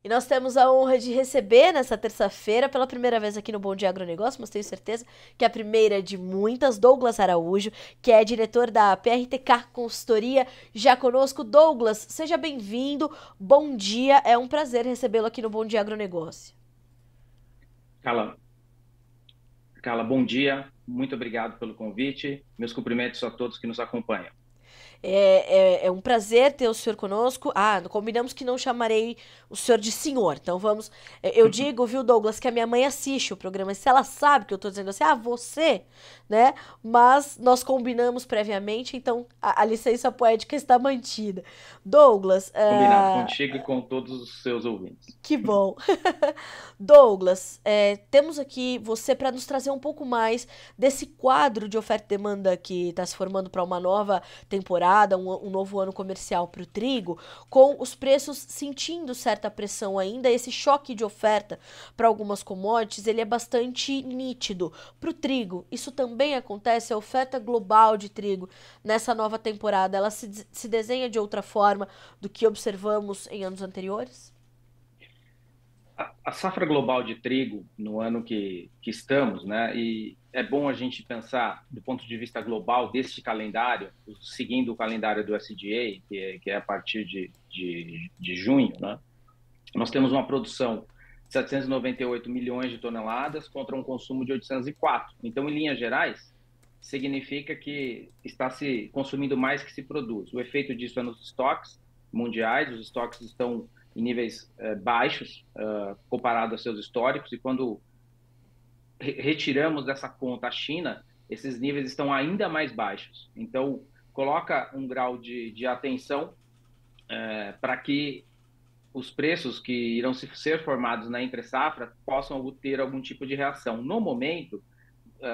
E nós temos a honra de receber nessa terça-feira, pela primeira vez aqui no Bom Dia Agronegócio, mas tenho certeza que é a primeira de muitas, Douglas Araújo, que é diretor da PRTK Consultoria, já conosco. Douglas, seja bem-vindo, bom dia, é um prazer recebê-lo aqui no Bom Dia Agronegócio. Carla, Carla, bom dia. Muito obrigado pelo convite. Meus cumprimentos a todos que nos acompanham. É um prazer ter o senhor conosco. Ah, combinamos que não chamarei o senhor de senhor. Então vamos. Eu digo, viu, Douglas, que a minha mãe assiste o programa. E se ela sabe que eu tô dizendo assim, ah, você, né? Mas nós combinamos previamente, então a licença poética está mantida. Douglas, Combinado contigo e com todos os seus ouvintes. que bom. Douglas, temos aqui você para nos trazer um pouco mais desse quadro de oferta e demanda que está se formando para uma nova temporada, um novo ano comercial para o trigo, com os preços sentindo certa pressão ainda. Esse choque de oferta para algumas commodities ele é bastante nítido. Para o trigo, isso também acontece. A oferta global de trigo nessa nova temporada ela se desenha de outra forma do que observamos em anos anteriores? A safra global de trigo, no ano que estamos, né? E é bom a gente pensar do ponto de vista global deste calendário, seguindo o calendário do SDA, que é a partir de junho, né? Nós temos uma produção de 798 milhões de toneladas contra um consumo de 804. Então, em linhas gerais, significa que está se consumindo mais que se produz. O efeito disso é nos estoques mundiais, os estoques estão em níveis baixos comparado aos seus históricos, e quando retiramos dessa conta a China, esses níveis estão ainda mais baixos. Então, coloca um grau de atenção para que os preços que irão ser formados na entre-safra possam ter algum tipo de reação. No momento,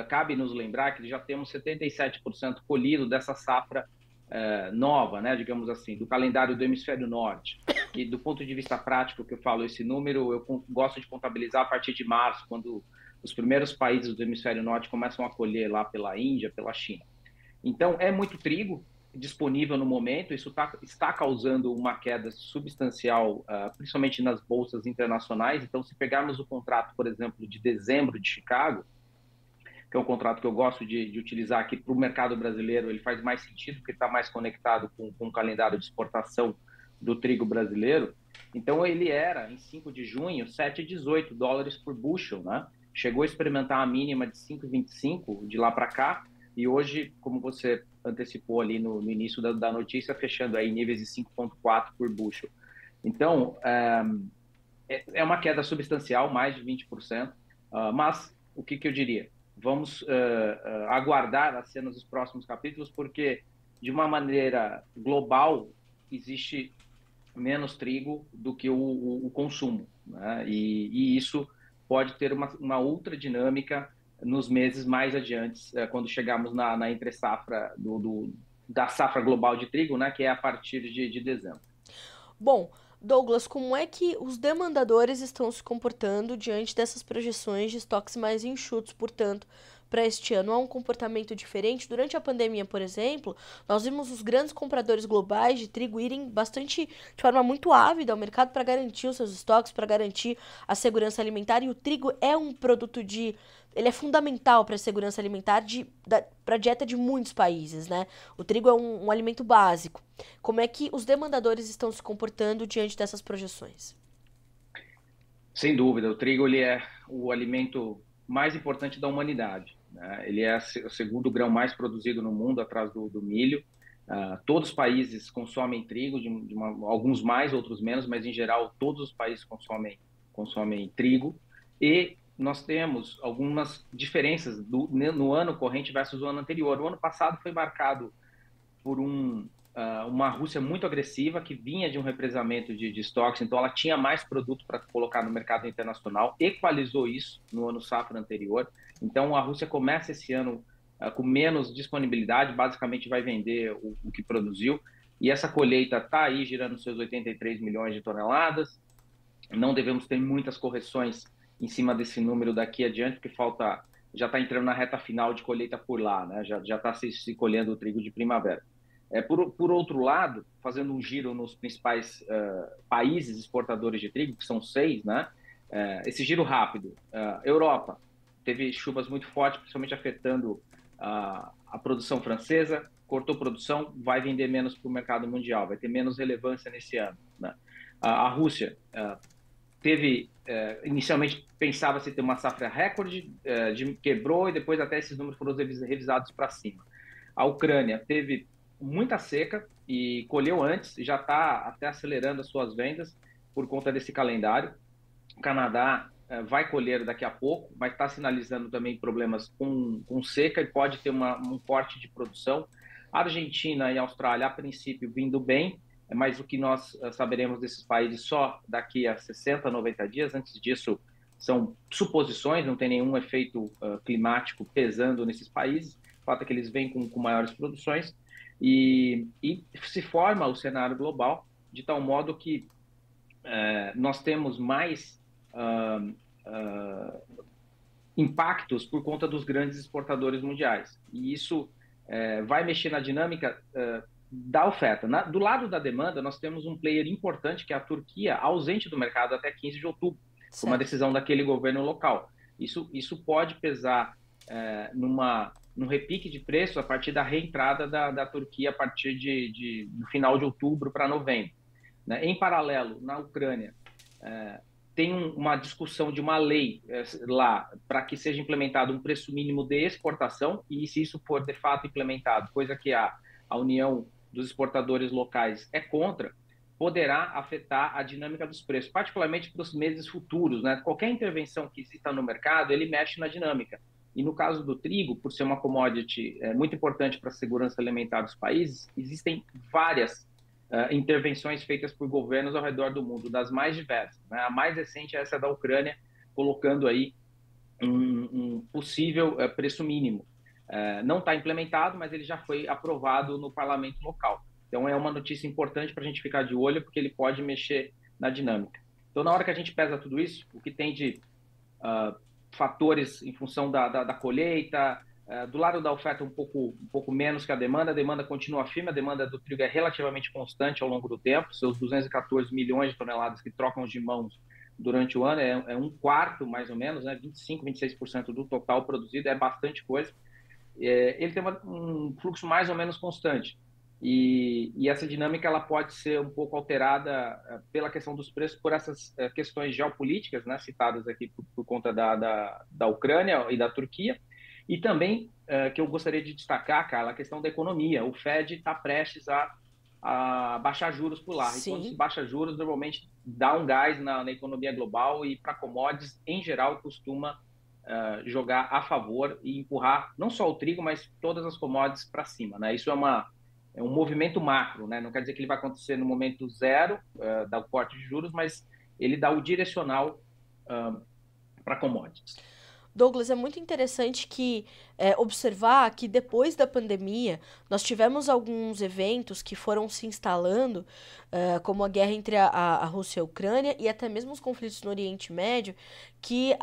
cabe nos lembrar que já temos 77% colhido dessa safra nova, né, digamos assim, do calendário do hemisfério norte, que do ponto de vista prático que eu falo esse número, eu gosto de contabilizar a partir de março, quando os primeiros países do hemisfério norte começam a colher lá pela Índia, pela China. Então, é muito trigo disponível no momento, isso está causando uma queda substancial, principalmente nas bolsas internacionais. Então, se pegarmos o contrato, por exemplo, de dezembro de Chicago, que é um contrato que eu gosto de utilizar aqui para o mercado brasileiro, ele faz mais sentido, porque está mais conectado com o calendário de exportação do trigo brasileiro. Então, ele era, em 5 de junho, 7,18 dólares por bushel, né? Chegou a experimentar a mínima de 5,25 de lá para cá, e hoje, como você antecipou ali no início da notícia, fechando aí níveis de 5,4 por bushel. Então, é uma queda substancial, mais de 20%, mas o que eu diria? Vamos aguardar as cenas dos próximos capítulos, porque, de uma maneira global, existe menos trigo do que o consumo, né? E isso pode ter uma outra dinâmica nos meses mais adiante, quando chegarmos na entre-safra da safra global de trigo, né, que é a partir de dezembro. Bom, Douglas, como é que os demandadores estão se comportando diante dessas projeções de estoques mais enxutos, portanto, para este ano? Há um comportamento diferente? Durante a pandemia, por exemplo, nós vimos os grandes compradores globais de trigo irem bastante, de forma muito ávida ao mercado para garantir os seus estoques, para garantir a segurança alimentar. E o trigo é um produto de. Ele é fundamental para a segurança alimentar para a dieta de muitos países, né? O trigo é um alimento básico. Como é que os demandadores estão se comportando diante dessas projeções? Sem dúvida, o trigo ele é o alimento mais importante da humanidade, né? Ele é o segundo grão mais produzido no mundo, atrás do milho. Todos os países consomem trigo, alguns mais, outros menos, mas em geral todos os países consomem trigo. E nós temos algumas diferenças no ano corrente versus o ano anterior. O ano passado foi marcado por uma Rússia muito agressiva, que vinha de um represamento de estoques, então ela tinha mais produto para colocar no mercado internacional, equalizou isso no ano safra anterior. Então a Rússia começa esse ano com menos disponibilidade, basicamente vai vender o que produziu, e essa colheita está aí girando seus 83 milhões de toneladas. Não devemos ter muitas correções em cima desse número daqui adiante, porque já está entrando na reta final de colheita por lá, né? Já está se colhendo o trigo de primavera. Por outro lado, fazendo um giro nos principais países exportadores de trigo, que são 6, né? Esse giro rápido. Europa teve chuvas muito fortes, principalmente afetando a produção francesa, cortou produção, vai vender menos para o mercado mundial, vai ter menos relevância nesse ano, né? A Rússia teve, inicialmente pensava-se ter uma safra recorde, quebrou e depois até esses números foram revisados para cima. A Ucrânia teve muita seca e colheu antes, já está até acelerando as suas vendas por conta desse calendário. O Canadá vai colher daqui a pouco, mas está sinalizando também problemas com seca e pode ter um corte de produção. A Argentina e a Austrália, a princípio, vindo bem, mas o que nós saberemos desses países só daqui a 60, 90 dias. Antes disso, são suposições, não tem nenhum efeito climático pesando nesses países. O fato é que eles vêm com maiores produções e se forma o cenário global de tal modo que nós temos mais impactos por conta dos grandes exportadores mundiais. E isso vai mexer na dinâmica da oferta. Do lado da demanda, nós temos um player importante, que é a Turquia, ausente do mercado até 15 de outubro, por uma decisão daquele governo local. Isso pode pesar num repique de preço a partir da reentrada da Turquia a partir do final de outubro para novembro. Né? Em paralelo, na Ucrânia, tem uma discussão de uma lei lá para que seja implementado um preço mínimo de exportação, e se isso for de fato implementado, coisa que a União dos Exportadores Locais é contra, poderá afetar a dinâmica dos preços, particularmente para os meses futuros. Né? Qualquer intervenção que exista no mercado, ele mexe na dinâmica. E no caso do trigo, por ser uma commodity muito importante para a segurança alimentar dos países, existem várias intervenções feitas por governos ao redor do mundo, das mais diversas. Né? A mais recente é essa da Ucrânia, colocando aí um possível preço mínimo. Não está implementado, mas ele já foi aprovado no parlamento local. Então, é uma notícia importante para a gente ficar de olho, porque ele pode mexer na dinâmica. Então, na hora que a gente pesa tudo isso, o que tem de fatores em função da colheita, do lado da oferta um pouco menos que a demanda continua firme, a demanda do trigo é relativamente constante ao longo do tempo, seus 214 milhões de toneladas que trocam de mãos durante o ano, é um quarto mais ou menos, né, 25, 26% do total produzido, é bastante coisa. Ele tem um fluxo mais ou menos constante. E essa dinâmica ela pode ser um pouco alterada pela questão dos preços por essas questões geopolíticas, né, citadas aqui por conta da Ucrânia e da Turquia. E também, que eu gostaria de destacar, Carla, a questão da economia. O Fed está prestes a baixar juros por lá. Sim. E quando se baixa juros, normalmente dá um gás na economia global e para commodities, em geral, costuma jogar a favor e empurrar não só o trigo, mas todas as commodities para cima. Né? Isso é um movimento macro, né? Não quer dizer que ele vai acontecer no momento zero do corte de juros, mas ele dá o direcional para commodities. Douglas, é muito interessante observar que depois da pandemia nós tivemos alguns eventos que foram se instalando, como a guerra entre a Rússia e a Ucrânia e até mesmo os conflitos no Oriente Médio, que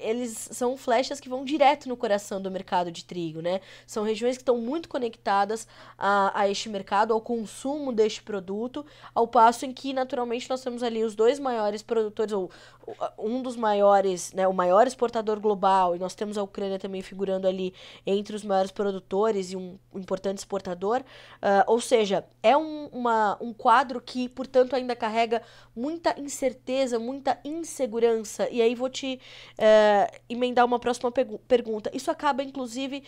eles são flechas que vão direto no coração do mercado de trigo, né? São regiões que estão muito conectadas a este mercado, ao consumo deste produto, ao passo em que, naturalmente, nós temos ali os dois maiores produtores, ou um dos maiores, né, o maior exportador global, e nós temos a Ucrânia também figurando ali entre os maiores produtores e um importante exportador, ou seja, é um quadro que, portanto, ainda carrega muita incerteza, muita insegurança, e aí vou te emendar uma próxima pergunta. Isso acaba, inclusive,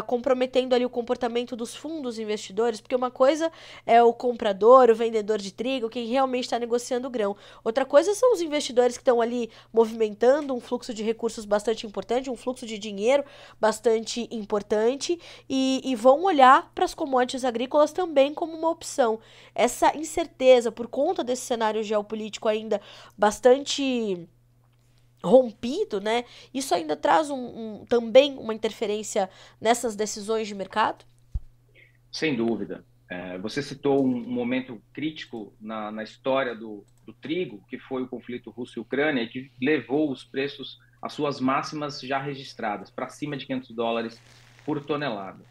comprometendo ali o comportamento dos fundos investidores, porque uma coisa é o comprador, o vendedor de trigo, quem realmente está negociando o grão. Outra coisa são os investidores que estão ali movimentando um fluxo de recursos bastante importante, um fluxo de dinheiro bastante importante e vão olhar para as commodities agrícolas também como uma opção. Essa incerteza por conta desse cenário geopolítico ainda bastante rompido, né? Isso ainda traz também uma interferência nessas decisões de mercado? Sem dúvida. Você citou um momento crítico na história do trigo, que foi o conflito Rússia-Ucrânia, que levou os preços às suas máximas já registradas, para cima de $500 por tonelada.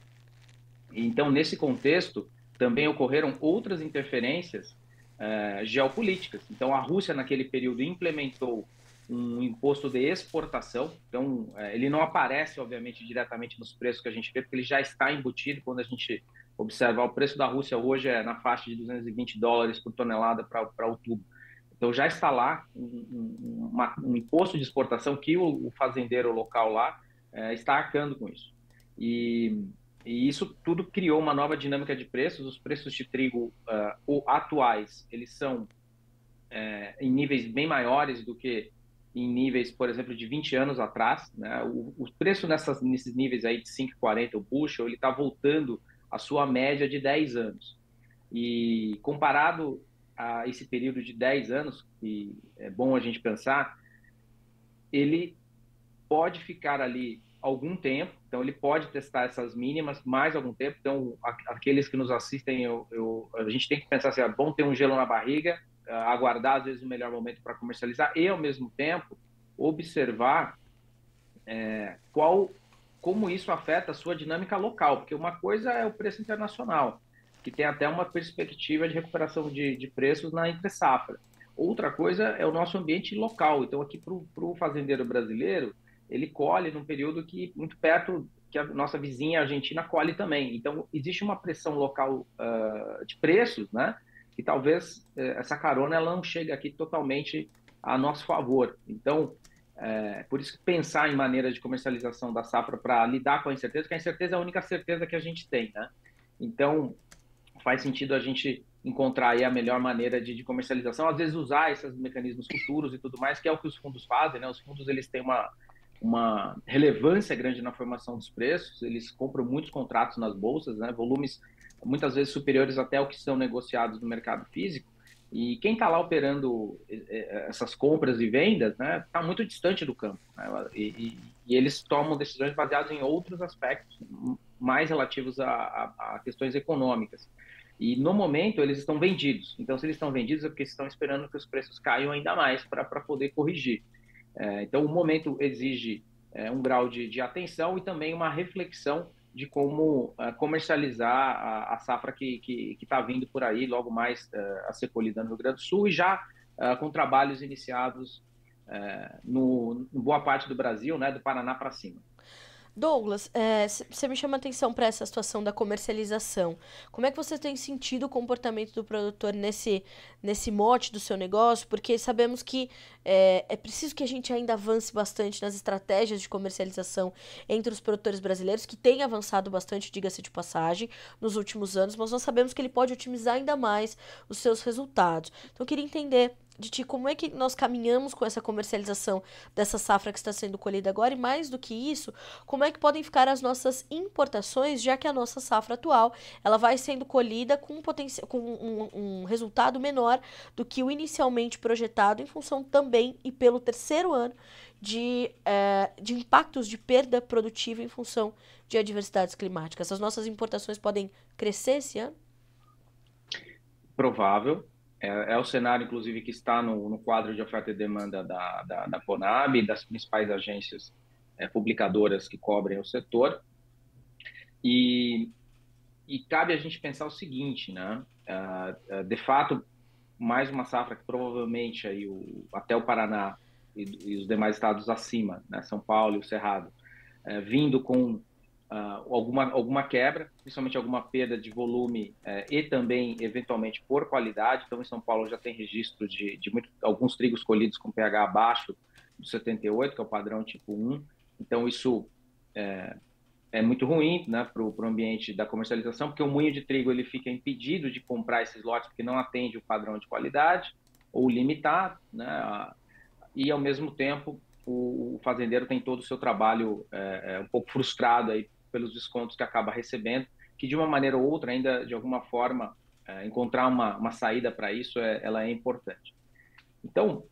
Então, nesse contexto, também ocorreram outras interferências geopolíticas. Então, a Rússia, naquele período, implementou um imposto de exportação. Então, ele não aparece, obviamente, diretamente nos preços que a gente vê, porque ele já está embutido. Quando a gente observar o preço da Rússia hoje é na faixa de $220 por tonelada para outubro. Então, já está lá um imposto de exportação que o fazendeiro local lá está arcando com isso. E isso tudo criou uma nova dinâmica de preços. Os preços de trigo atuais, eles são em níveis bem maiores do que em níveis, por exemplo, de 20 anos atrás, né? O preço nesses níveis aí de 5,40 o bushel, ele está voltando à sua média de 10 anos. E comparado a esse período de 10 anos, que é bom a gente pensar, ele pode ficar ali algum tempo, então ele pode testar essas mínimas mais algum tempo. Então, aqueles que nos assistem, a gente tem que pensar assim, é bom ter um gelo na barriga, aguardar às vezes o melhor momento para comercializar e, ao mesmo tempo, observar como isso afeta a sua dinâmica local, porque uma coisa é o preço internacional, que tem até uma perspectiva de recuperação de preços na entre-safra. Outra coisa é o nosso ambiente local. Então, aqui para o fazendeiro brasileiro, ele colhe num período que muito perto que a nossa vizinha Argentina colhe também. Então, existe uma pressão local de preços, né? Que talvez essa carona ela não chegue aqui totalmente a nosso favor. Então, por isso que pensar em maneiras de comercialização da safra para lidar com a incerteza, porque a incerteza é a única certeza que a gente tem, né? Então, faz sentido a gente encontrar aí a melhor maneira de comercialização, às vezes usar esses mecanismos futuros e tudo mais, que é o que os fundos fazem, né? Os fundos, eles têm uma relevância grande na formação dos preços, eles compram muitos contratos nas bolsas, né? Volumes muitas vezes superiores até o que são negociados no mercado físico, e quem está lá operando essas compras e vendas, né, está muito distante do campo, né? E eles tomam decisões baseadas em outros aspectos mais relativos a questões econômicas. E no momento eles estão vendidos. Então, se eles estão vendidos é porque estão esperando que os preços caiam ainda mais para poder corrigir. Então, o momento exige um grau de atenção e também uma reflexão de como comercializar a safra que está vindo por aí, logo mais a ser colhida no Rio Grande do Sul, e já com trabalhos iniciados no boa parte do Brasil, né, do Paraná para cima. Douglas, você me chama a atenção para essa situação da comercialização. Como é que você tem sentido o comportamento do produtor nesse mote do seu negócio? Porque sabemos que é preciso que a gente ainda avance bastante nas estratégias de comercialização entre os produtores brasileiros, que têm avançado bastante, diga-se de passagem, nos últimos anos, mas nós sabemos que ele pode otimizar ainda mais os seus resultados. Então, eu queria entender de ti como é que nós caminhamos com essa comercialização dessa safra que está sendo colhida agora, e mais do que isso, como é que podem ficar as nossas importações, já que a nossa safra atual ela vai sendo colhida com um resultado menor do que o inicialmente projetado, em função também e pelo terceiro ano de impactos de perda produtiva em função de adversidades climáticas. As nossas importações podem crescer esse ano? Provável. É o cenário, inclusive, que está no quadro de oferta e demanda da Conab e das principais agências publicadoras que cobrem o setor. E cabe a gente pensar o seguinte, né? De fato, mais uma safra que provavelmente aí até o Paraná e os demais estados acima, né? São Paulo e o Cerrado, vindo com alguma quebra, principalmente alguma perda de volume e também, eventualmente, por qualidade. Então, em São Paulo já tem registro de alguns trigos colhidos com pH abaixo do 78, que é o padrão tipo 1. Então, isso é muito ruim, né, para o ambiente da comercialização, porque o moinho de trigo ele fica impedido de comprar esses lotes porque não atende o padrão de qualidade ou limitado, né, e, ao mesmo tempo, o fazendeiro tem todo o seu trabalho um pouco frustrado aí pelos descontos que acaba recebendo, que de uma maneira ou outra, ainda de alguma forma, encontrar uma saída para isso, ela é importante. Então,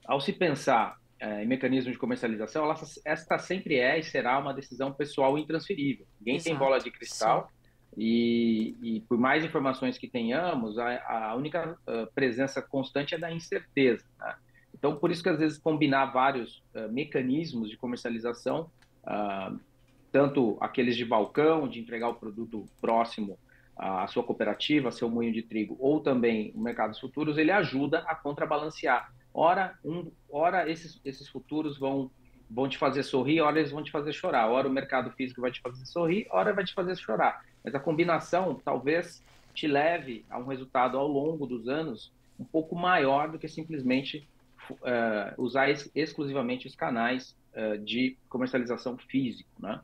ao se pensar em mecanismos de comercialização, esta sempre é e será uma decisão pessoal intransferível. Ninguém tem bola de cristal. E por mais informações que tenhamos, a única presença constante é da incerteza, né? Então, por isso que às vezes combinar vários mecanismos de comercialização, tanto aqueles de balcão, de entregar o produto próximo a sua cooperativa, seu moinho de trigo, ou também o mercado dos futuros, ele ajuda a contrabalancear. Ora esses futuros vão te fazer sorrir, ora eles vão te fazer chorar. Ora o mercado físico vai te fazer sorrir, ora vai te fazer chorar. Mas a combinação talvez te leve a um resultado ao longo dos anos um pouco maior do que simplesmente usar exclusivamente os canais de comercialização físico, né?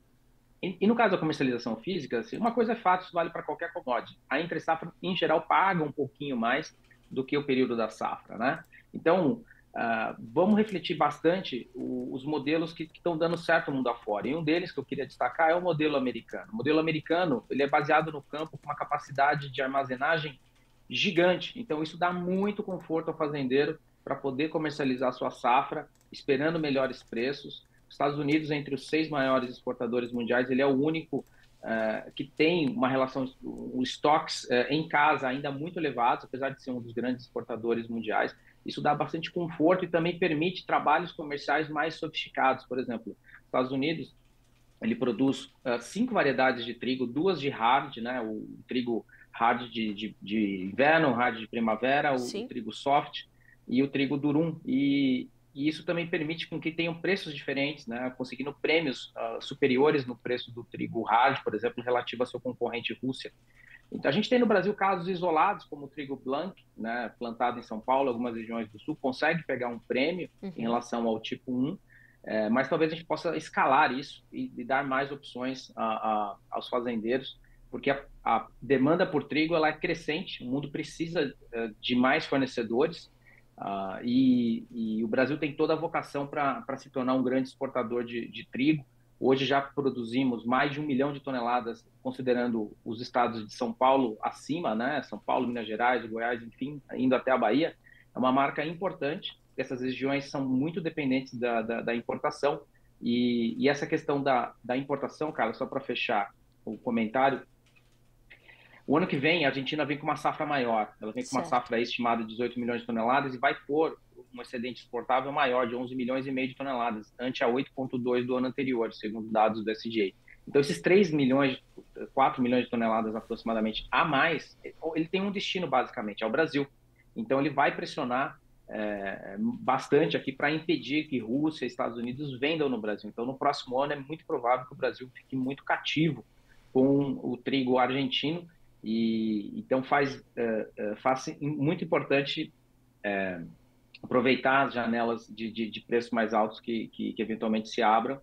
E no caso da comercialização física, assim, uma coisa é fato, isso vale para qualquer commodity. A entre-safra, em geral, paga um pouquinho mais do que o período da safra, né? Então, vamos refletir bastante os modelos que estão dando certo no mundo afora. E um deles que eu queria destacar é o modelo americano. O modelo americano, ele é baseado no campo com uma capacidade de armazenagem gigante. Então, isso dá muito conforto ao fazendeiro para poder comercializar sua safra, esperando melhores preços. Os Estados Unidos, entre os 6 maiores exportadores mundiais, ele é o único que tem uma relação, os estoques em casa ainda muito elevados, apesar de ser um dos grandes exportadores mundiais. Isso dá bastante conforto e também permite trabalhos comerciais mais sofisticados. Por exemplo, os Estados Unidos, ele produz 5 variedades de trigo, 2 de hard, né, o trigo hard de inverno, o hard de primavera, o trigo soft e o trigo durum. E isso também permite com que tenham preços diferentes, né, conseguindo prêmios superiores no preço do trigo hard, por exemplo, relativo ao seu concorrente Rússia. Então, a gente tem no Brasil casos isolados, como o trigo blanc, né, plantado em São Paulo, algumas regiões do sul, consegue pegar um prêmio em relação ao tipo 1, mas talvez a gente possa escalar isso e dar mais opções aos fazendeiros, porque a demanda por trigo ela é crescente, o mundo precisa de mais fornecedores, e o Brasil tem toda a vocação para se tornar um grande exportador de trigo. Hoje já produzimos mais de 1 milhão de toneladas, considerando os estados de São Paulo acima, né? São Paulo, Minas Gerais, Goiás, enfim, indo até a Bahia. É uma marca importante. Essas regiões são muito dependentes da importação. E essa questão da importação, cara, só para fechar o comentário, o ano que vem a Argentina vem com uma safra maior. Ela vem com uma safra estimada de 18 milhões de toneladas e vai pôr um excedente exportável maior, de 11 milhões e meio de toneladas, ante a 8,2 do ano anterior, segundo dados do SDA. Então, esses 3 milhões, 4 milhões de toneladas aproximadamente a mais, ele tem um destino, basicamente, é o Brasil. Então, ele vai pressionar bastante aqui para impedir que Rússia e Estados Unidos vendam no Brasil. Então, no próximo ano, é muito provável que o Brasil fique muito cativo com o trigo argentino. E então faz muito importante aproveitar as janelas de preços mais altos que eventualmente se abram,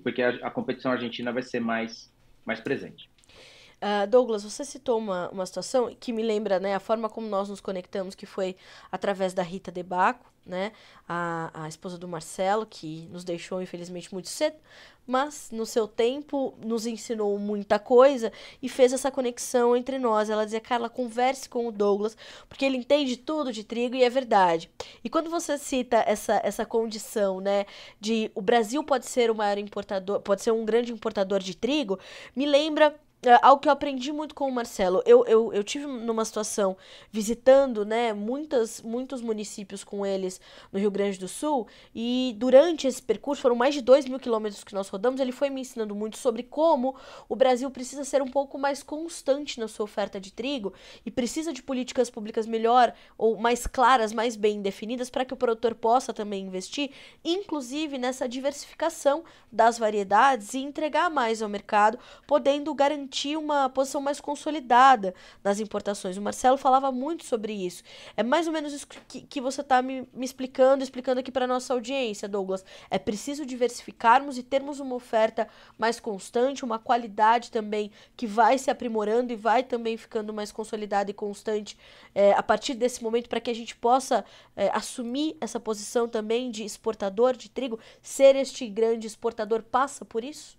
porque a competição argentina vai ser mais presente. Douglas, você citou uma situação que me lembra, né, a forma como nós nos conectamos, que foi através da Rita De Bacco, né, a esposa do Marcelo, que nos deixou, infelizmente, muito cedo, mas no seu tempo nos ensinou muita coisa e fez essa conexão entre nós. Ela dizia: Carla, converse com o Douglas, porque ele entende tudo de trigo e é verdade. E quando você cita essa condição, né, de o Brasil pode ser o maior importador, pode ser um grande importador de trigo, me lembra algo que eu aprendi muito com o Marcelo. Eu tive numa situação visitando, né, muitos municípios com eles no Rio Grande do Sul, e durante esse percurso, foram mais de 2.000 quilômetros que nós rodamos, ele foi me ensinando muito sobre como o Brasil precisa ser um pouco mais constante na sua oferta de trigo e precisa de políticas públicas melhor ou mais claras, mais bem definidas, para que o produtor possa também investir, inclusive nessa diversificação das variedades e entregar mais ao mercado, podendo garantir uma posição mais consolidada nas importações. O Marcelo falava muito sobre isso. É mais ou menos isso que você está me explicando aqui para nossa audiência, Douglas. É preciso diversificarmos e termos uma oferta mais constante, uma qualidade também que vai se aprimorando e vai também ficando mais consolidada e constante a partir desse momento, para que a gente possa assumir essa posição também de exportador de trigo. Ser este grande exportador passa por isso?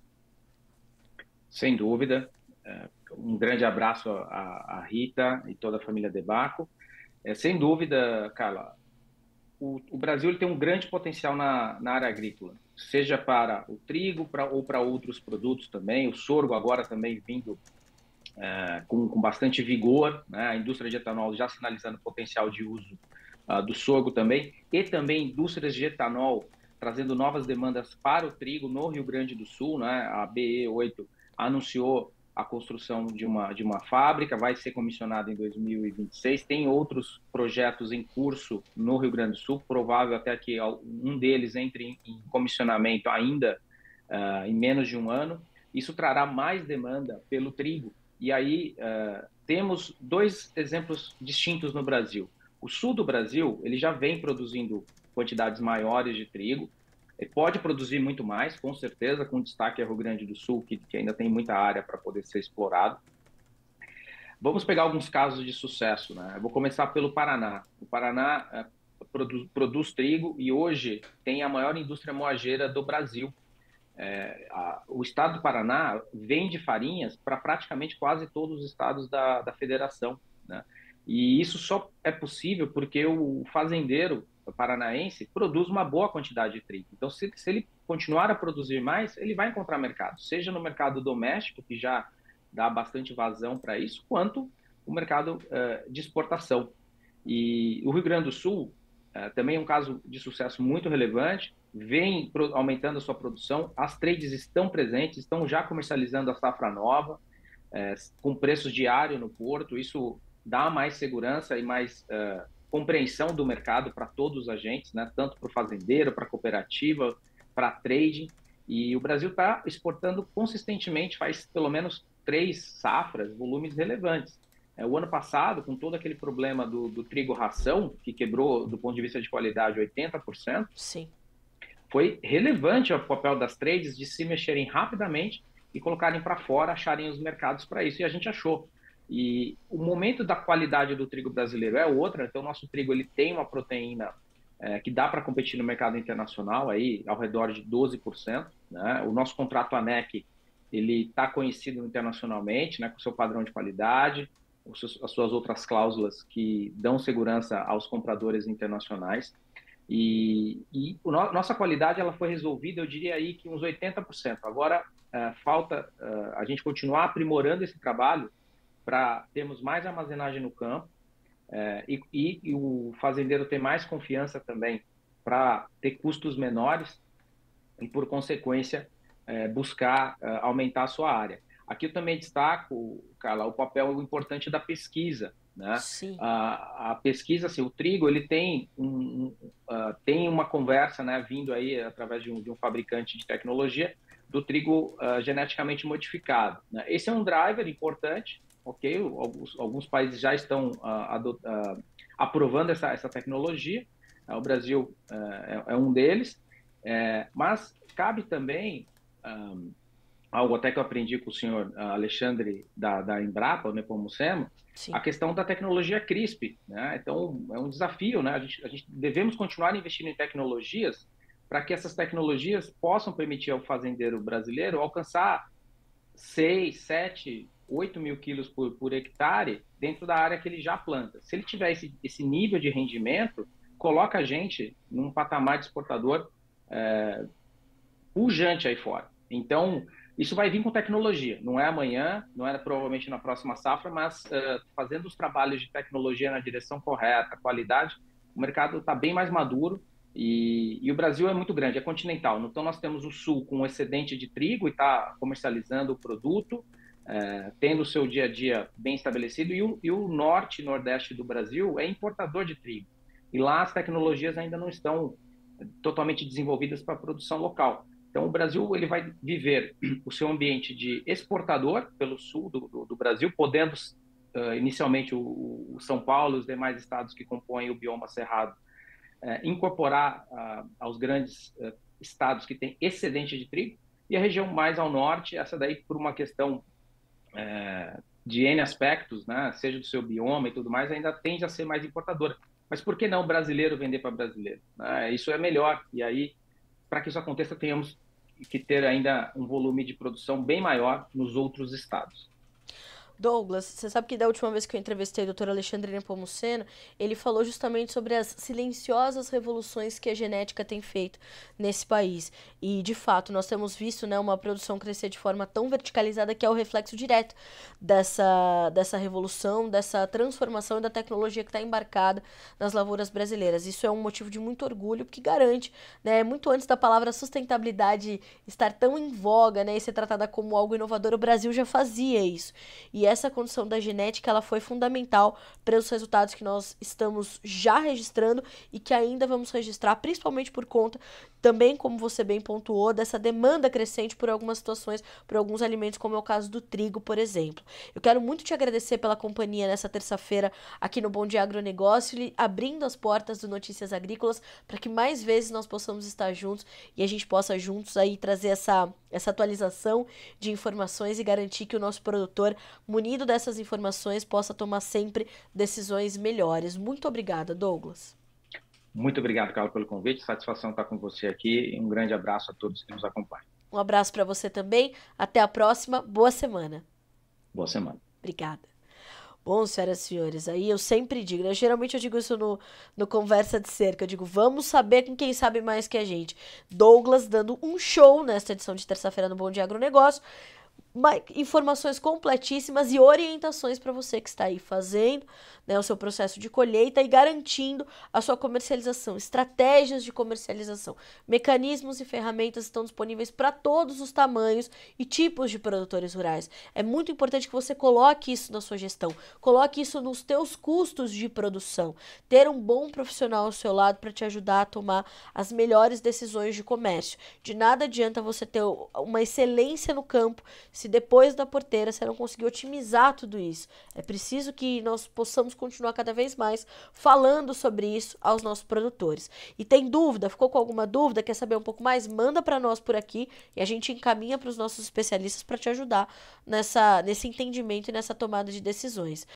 Sem dúvida. Um grande abraço à Rita e toda a família De Bacco. Sem dúvida, Carla, o Brasil ele tem um grande potencial na área agrícola, seja para o trigo ou para outros produtos também. O sorgo agora também vindo com bastante vigor, né? A indústria de etanol já sinalizando potencial de uso do sorgo também, e também indústrias de etanol trazendo novas demandas para o trigo no Rio Grande do Sul, né? A BE8 anunciou a construção de uma fábrica, vai ser comissionada em 2026. Tem outros projetos em curso no Rio Grande do Sul, provável até que um deles entre em comissionamento ainda em menos de um ano. Isso trará mais demanda pelo trigo. E aí temos dois exemplos distintos no Brasil. O sul do Brasil, ele já vem produzindo quantidades maiores de trigo, ele pode produzir muito mais, com certeza, com destaque ao Rio Grande do Sul, que ainda tem muita área para poder ser explorado. Vamos pegar alguns casos de sucesso, né? Eu vou começar pelo Paraná. O Paraná produz trigo e hoje tem a maior indústria moageira do Brasil. O estado do Paraná vende farinhas para praticamente quase todos os estados da federação, né? E isso só é possível porque o fazendeiro paranaense produz uma boa quantidade de trigo. Então, se ele continuar a produzir mais, ele vai encontrar mercado, seja no mercado doméstico, que já dá bastante vazão para isso, quanto o mercado de exportação. E o Rio Grande do Sul também é um caso de sucesso muito relevante, vem aumentando a sua produção, as trades estão presentes, estão já comercializando a safra nova, com preços diários no porto, isso dá mais segurança e mais compreensão do mercado para todos os agentes, né? Tanto para o fazendeiro, para a cooperativa, para a trading. E o Brasil está exportando consistentemente, faz pelo menos 3 safras, volumes relevantes. O ano passado, com todo aquele problema do trigo ração, que quebrou, do ponto de vista de qualidade, 80%, Sim. foi relevante o papel das trades de se mexerem rapidamente e colocarem para fora, acharem os mercados para isso, e a gente achou. E o momento da qualidade do trigo brasileiro é outra, então o nosso trigo ele tem uma proteína que dá para competir no mercado internacional, aí, ao redor de 12%. Né? O nosso contrato ANEC ele está conhecido internacionalmente, né, com seu padrão de qualidade, as suas outras cláusulas que dão segurança aos compradores internacionais. E nossa qualidade ela foi resolvida, eu diria aí que uns 80%. Agora, falta a gente continuar aprimorando esse trabalho para termos mais armazenagem no campo e o fazendeiro ter mais confiança também para ter custos menores e, por consequência, buscar aumentar a sua área. Aqui eu também destaco, Carla, o papel importante da pesquisa. Né? Sim. A pesquisa, assim, o trigo, ele tem uma conversa, né, vindo aí através de um fabricante de tecnologia do trigo geneticamente modificado. Né? Esse é um driver importante, ok? Alguns países já estão aprovando essa tecnologia, o Brasil é um deles, mas cabe também algo até que eu aprendi com o senhor Alexandre da Embrapa, o Nepomucemo, a questão da tecnologia CRISP. Né? Então, é um desafio, né? A gente devemos continuar investindo em tecnologias para que essas tecnologias possam permitir ao fazendeiro brasileiro alcançar 6, 7, 8 mil quilos por hectare dentro da área que ele já planta. Se ele tiver esse nível de rendimento, coloca a gente num patamar de exportador pujante aí fora. Então, isso vai vir com tecnologia. Não é amanhã, não é provavelmente na próxima safra, mas fazendo os trabalhos de tecnologia na direção correta, qualidade, o mercado está bem mais maduro e o Brasil é muito grande, é continental. Então, nós temos o Sul com um excedente de trigo e está comercializando o produto, tendo o seu dia a dia bem estabelecido, e o Norte e Nordeste do Brasil é importador de trigo. E lá as tecnologias ainda não estão totalmente desenvolvidas para a produção local. Então, o Brasil ele vai viver o seu ambiente de exportador pelo sul do Brasil, podendo inicialmente o São Paulo e os demais estados que compõem o bioma cerrado incorporar aos grandes estados que têm excedente de trigo, e a região mais ao norte, essa daí por uma questão de N aspectos, né, seja do seu bioma e tudo mais, ainda tende a ser mais importadora. Mas por que não brasileiro vender para brasileiro? Isso é melhor, e aí para que isso aconteça, tenhamos que ter ainda um volume de produção bem maior nos outros estados. Douglas, você sabe que da última vez que eu entrevistei o Dr. Alexandre Nepomuceno, ele falou justamente sobre as silenciosas revoluções que a genética tem feito nesse país. E, de fato, nós temos visto, né, uma produção crescer de forma tão verticalizada que é o reflexo direto dessa revolução, dessa transformação e da tecnologia que está embarcada nas lavouras brasileiras. Isso é um motivo de muito orgulho, porque garante, né, muito antes da palavra sustentabilidade estar tão em voga, né, e ser tratada como algo inovador, o Brasil já fazia isso. E essa condição da genética, ela foi fundamental para os resultados que nós estamos já registrando e que ainda vamos registrar, principalmente por conta, também como você bem pontuou, dessa demanda crescente por algumas situações, por alguns alimentos, como é o caso do trigo, por exemplo. Eu quero muito te agradecer pela companhia nessa terça-feira aqui no Bom Dia Agronegócio, abrindo as portas do Notícias Agrícolas para que mais vezes nós possamos estar juntos e a gente possa juntos aí trazer essa atualização de informações e garantir que o nosso produtor, munido dessas informações, possa tomar sempre decisões melhores. Muito obrigada, Douglas. Muito obrigado, Carla, pelo convite. Satisfação estar com você aqui. Um grande abraço a todos que nos acompanham. Um abraço para você também. Até a próxima. Boa semana. Boa semana. Obrigada. Bom, senhoras e senhores, aí eu sempre digo, né? Geralmente eu digo isso no Conversa de Cerca. Eu digo, vamos saber com quem sabe mais que a gente. Douglas dando um show nesta edição de terça-feira no Bom Dia Agronegócio. Informações completíssimas e orientações para você que está aí fazendo, né, o seu processo de colheita e garantindo a sua comercialização, estratégias de comercialização, mecanismos e ferramentas estão disponíveis para todos os tamanhos e tipos de produtores rurais. É muito importante que você coloque isso na sua gestão, coloque isso nos teus custos de produção, ter um bom profissional ao seu lado para te ajudar a tomar as melhores decisões de comércio. De nada adianta você ter uma excelência no campo se depois da porteira você não conseguir otimizar tudo isso. É preciso que nós possamos continuar cada vez mais falando sobre isso aos nossos produtores. E tem dúvida? Ficou com alguma dúvida? Quer saber um pouco mais? Manda para nós por aqui e a gente encaminha para os nossos especialistas para te ajudar nesse entendimento e nessa tomada de decisões.